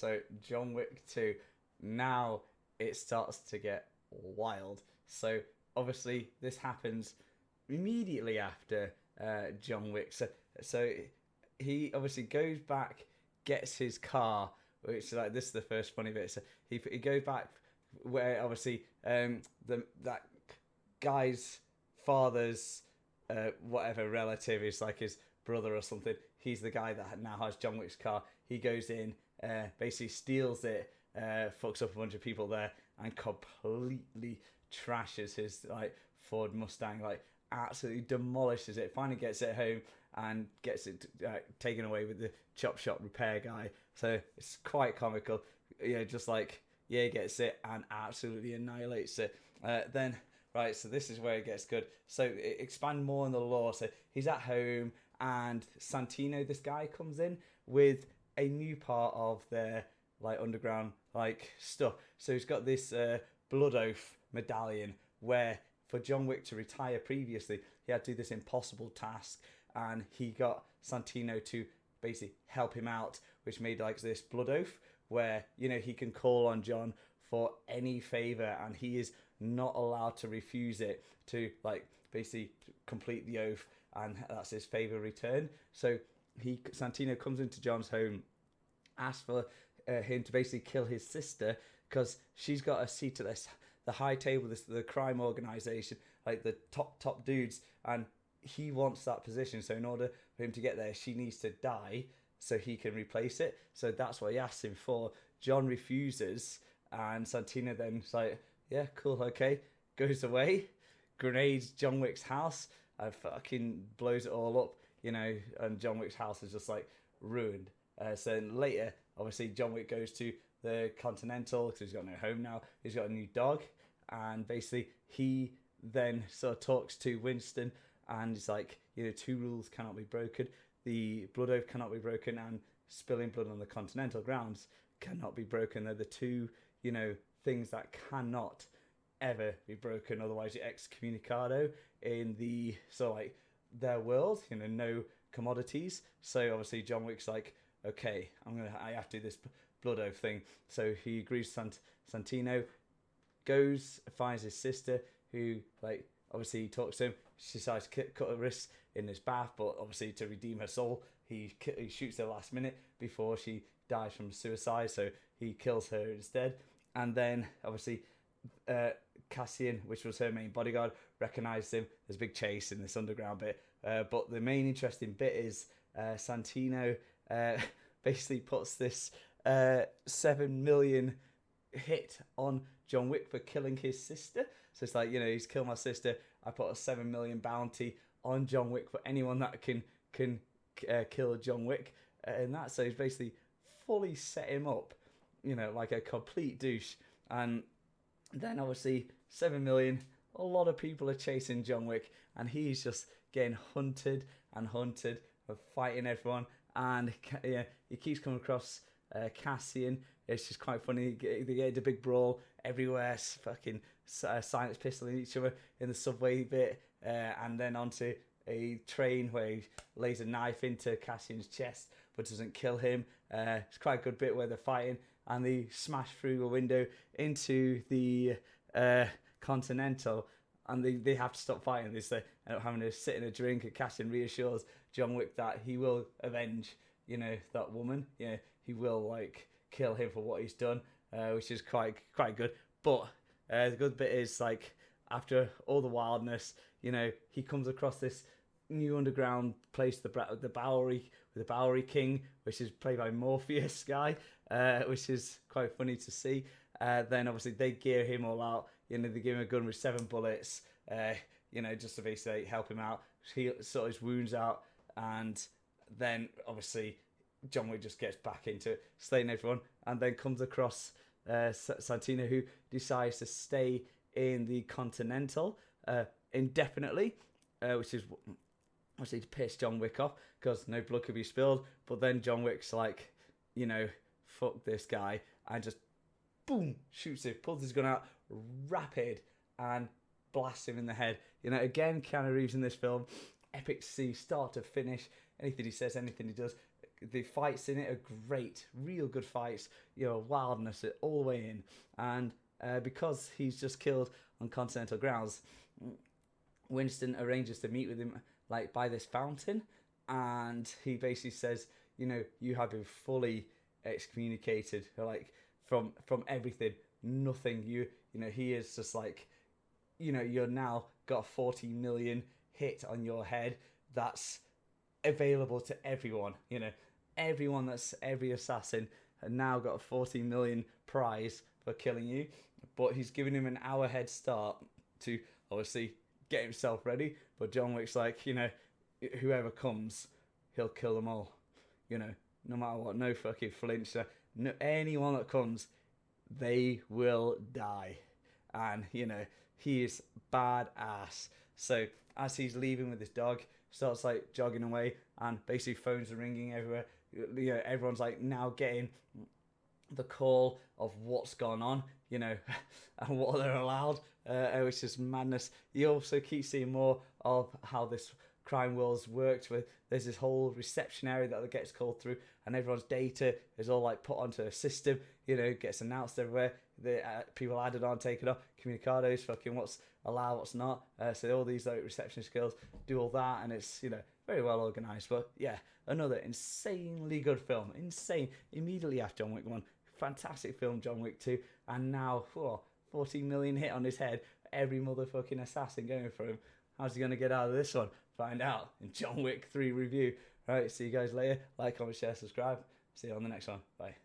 so John Wick 2, now it starts to get wild. So obviously this happens immediately after John Wick. So he obviously goes back, gets his car, which is like this is the first funny bit. So he goes back where obviously the that guy's father's whatever relative is like his brother or something. He's the guy that now has John Wick's car. He goes in, basically steals it, fucks up a bunch of people there, and completely trashes his like Ford Mustang, like absolutely demolishes it. Finally gets it home and gets it taken away with the chop shop repair guy. So it's quite comical. Yeah, just like yeah, gets it and absolutely annihilates it. Then right, so this is where it gets good. So expand more on the lore. So he's at home and Santino, this guy, comes in with a new part of their like underground like stuff. So he's got this blood oath medallion where for John Wick to retire previously, he had to do this impossible task, and he got Santino to basically help him out, which made like this blood oath where he can call on John for any favor, and he is not allowed to refuse it to like basically complete the oath, and that's his favor return. So Santino comes into John's home, asks for him to basically kill his sister because she's got a seat at the high table, the crime organization, like the top dudes, and he wants that position. So in order for him to get there, she needs to die so he can replace it. So that's what he asks him for. John refuses, and Santino then's like, yeah, cool, okay, goes away, grenades John Wick's house, and fucking blows it all up, and John Wick's house is just like ruined. So then later, obviously, John Wick goes to the Continental because he's got no home now. He's got a new dog, and basically he then sort of talks to Winston, and it's like, two rules cannot be broken: the blood oath cannot be broken, and spilling blood on the Continental grounds cannot be broken. They're the two, things that cannot ever be broken. Otherwise, you're excommunicado in the sort of like their world. No commodities. So obviously, John Wick's like, okay, I have to do this blood oath thing. So he agrees. Santino goes, finds his sister, who like obviously he talks to him. She decides to cut her wrists in this bath, but obviously to redeem her soul, he shoots her last minute before she dies from suicide. So he kills her instead, and then obviously Cassian, which was her main bodyguard, recognized him. There's a big chase in this underground bit, but the main interesting bit is Santino basically puts this 7 million hit on John Wick for killing his sister. So it's like, he's killed my sister. I put a 7 million bounty on John Wick for anyone that can kill John Wick, and that. So he's basically fully set him up, like a complete douche. And then obviously 7 million. A lot of people are chasing John Wick, and he's just getting hunted and fighting everyone. And yeah, he keeps coming across Cassian. It's just quite funny. They get a big brawl everywhere, fucking silence pistoling each other in the subway bit, and then onto a train where he lays a knife into Cassian's chest but doesn't kill him. It's quite a good bit where they're fighting, and they smash through a window into the Continental, and they have to stop fighting. They end up having to sit in a drink, and Cassian reassures John Wick that he will avenge, that woman. Yeah, he will like kill him for what he's done, which is quite good. But the good bit is like after all the wildness, he comes across this new underground place, the Bowery, with the Bowery King, which is played by Morpheus guy, which is quite funny to see. Then obviously they gear him all out. They give him a gun with 7 bullets, just to basically help him out, sort his wounds out, and then obviously John Wick just gets back into it, slaying everyone, and then comes across Santino, who decides to stay in the Continental indefinitely, which is obviously to piss John Wick off because no blood could be spilled. But then John Wick's like, fuck this guy, and just boom, shoots him, pulls his gun out, rapid, and blasts him in the head. Again, Keanu Reeves in this film, epic to see start to finish. Anything he says, anything he does, the fights in it are great, real good fights. Wildness all the way in, and because he's just killed on continental grounds, Winston arranges to meet with him like by this fountain, and he basically says, you have been fully excommunicated, like from everything, nothing. He is just like, you're now got a 40 million hit on your head that's available to everyone. Every assassin had now got a 40 million prize for killing you, but he's giving him an hour head start to obviously get himself ready. But John Wick's like, whoever comes, he'll kill them all. No matter what, no fucking flinch. No, anyone that comes, they will die. And, he is badass. So as he's leaving with his dog, starts like jogging away, and basically phones are ringing everywhere. Everyone's like now getting the call of what's gone on, and what they're allowed, which is madness. You also keep seeing more of how this crime world's worked with. There's this whole reception area that gets called through, and everyone's data is all like put onto a system, gets announced everywhere. The people added on, taken off, communicados, fucking what's allowed, what's not. So all these like reception skills do all that, and it's very well organised. But yeah, another insanely good film. Insane. Immediately after John Wick 1, fantastic film, John Wick 2, and now 14 million hit on his head. Every motherfucking assassin going for him. How's he going to get out of this one? Find out in John Wick 3 review. All right, see you guys later. Like, comment, share, subscribe. See you on the next one. Bye.